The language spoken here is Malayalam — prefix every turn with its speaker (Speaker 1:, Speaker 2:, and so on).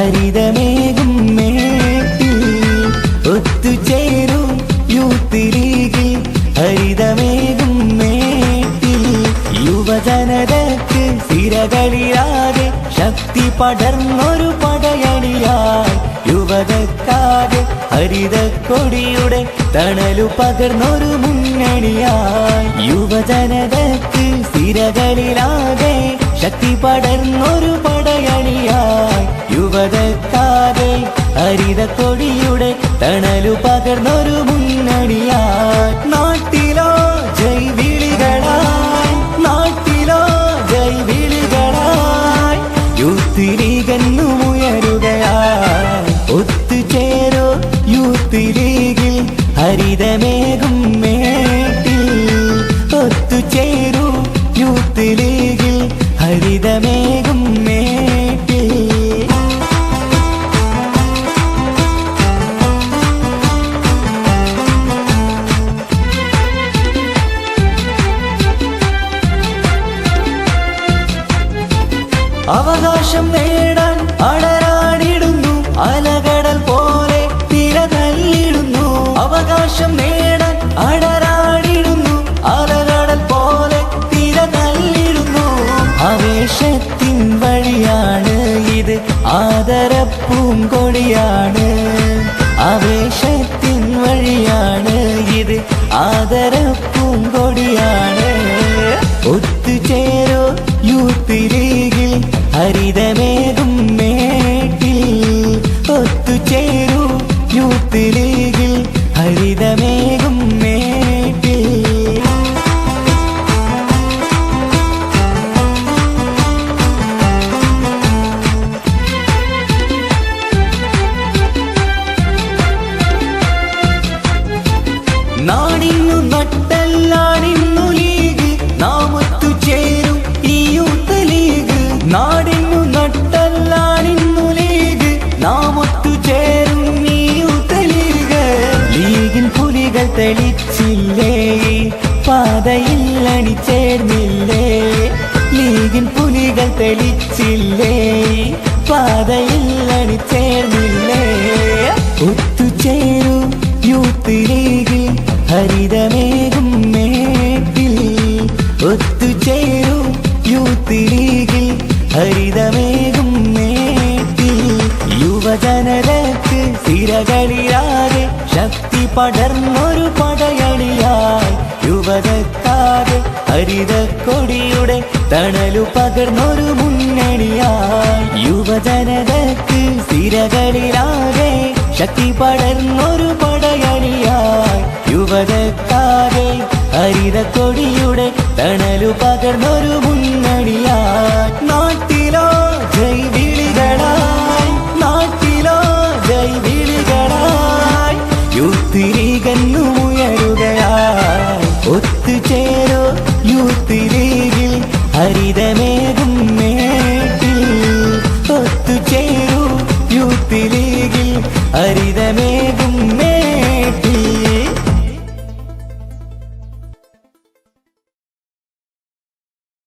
Speaker 1: ഹരിതമേകും മേട്ടിൽ ഒത്തുചേരും യൂത്ത് ലീഗിൽ ഹരിതമേകും മേട്ടിൽ യുവജനതയ്ക്ക് സിരകളിലാകെ ശക്തി പടർന്നൊരു പടയണിയായി യുവതക്കാകെ ഹരിതക്കൊടിയുടെ തണലു പകർന്നൊരു മുന്നണിയായി യുവജനതയ്ക്ക് സിരകളിലാകെ ശക്തി പടർന്നൊരു പടയണിയായി യുവതക്കാകെ ഹരിതക്കൊടിയുടെ തണലു പകർന്നൊരു മുന്നണിയായി നാട്ടിലോ ജൈവിളികളായി നാട്ടിലോ ജൈവിളികളായി യൂത്ത് ലീഗെന്നുമുയരുകയായി ഒത്തുചേരോ യൂത്ത് ലീഗിൽ ഹരിതമേകും മേട്ടിൽ ഒത്തുചേരൂ യൂത്ത് ലീഗിൽ ഹരിതമേകും മേട്ടിൽ അവകാശം നേടാൻ അടരാടിടുന്നു അലകടൽ പോലെ തിര തല്ലിടുന്നു അവകാശം നേടാൻ അടരാടിടുന്നു അലകടൽ പോലെ തിര തല്ലിടുന്നു ആവേശത്തിൻ വഴിയാണ് ഇത് ആദരപ്പൂങ്കൊടിയാണ് ആവേശത്തിൻ വഴിയാണ് ഇത് ആദരപ്പൂങ്കൊടിയാണ് ഒത്തുചേരോ യൂത്ത് ലീഗിൽ ഹരിതമേകും മേട്ടിൽ ഒത്തുചേരൂ യൂത്ത് ലീഗിൽ ഹരിതമേകും മേട്ടിൽ നാടിന്നു നട്ടല്ലാണിന്നു ലീഗ് നാം ഒത്തുചേരും ഈ യൂത്ത് ലീഗ് നാടിന്നു നട്ടല്ലാണിന്നു ലീഗ് നാം ഒത്തുചേരും ഈ യൂത്ത് ലീഗ് ലീഗിൻ പുലികൾ തെളിച്ചില്ലേ പാതയിൽ അണിചേർന്നില്ലേ ലീഗിൻ പുലികൾ തെളിച്ചില്ലേ പാതയിൽ അണിചേർന്നില്ലേ ഒത്തുചേരൂ യൂത്ത് ലീഗിൽ ഹരിതമേകും മേട്ടിൽ ഒത്തുചേരൂ യൂത്ത് ലീഗിൽ ഹരിതമേകും മേട്ടിൽ യുവജനതയ്ക്ക് സിരകളിലാകെ ശക്തി പടർന്നൊരു പടയണിയായി യുവതക്കാകെ ഹരിതക്കൊടിയുടെ തണലു പകർന്നൊരു മുന്നണിയായി യുവജനതയ്ക്ക് സിരകളിലാകെ ശക്തി പടർന്നൊരു പടയണിയായി യുവതക്കാകെ ഹരിതക്കൊടിയുടെ തണലു പകർന്നൊരു മുന്നണിയായി നാട്ടിലോ ജൈവിളികളായി നാട്ടിലോ ജൈവിളികളായി യൂത്ത് ലീഗെന്നുമുയരുകയായി ഒത്തുചേരോ യൂത്ത് ലീഗിൽ ഹരിതമേകും മേട്ടിൽ ഒത്തുചേരൂ യൂത്ത് ലീഗിൽ ഹരിതമേകും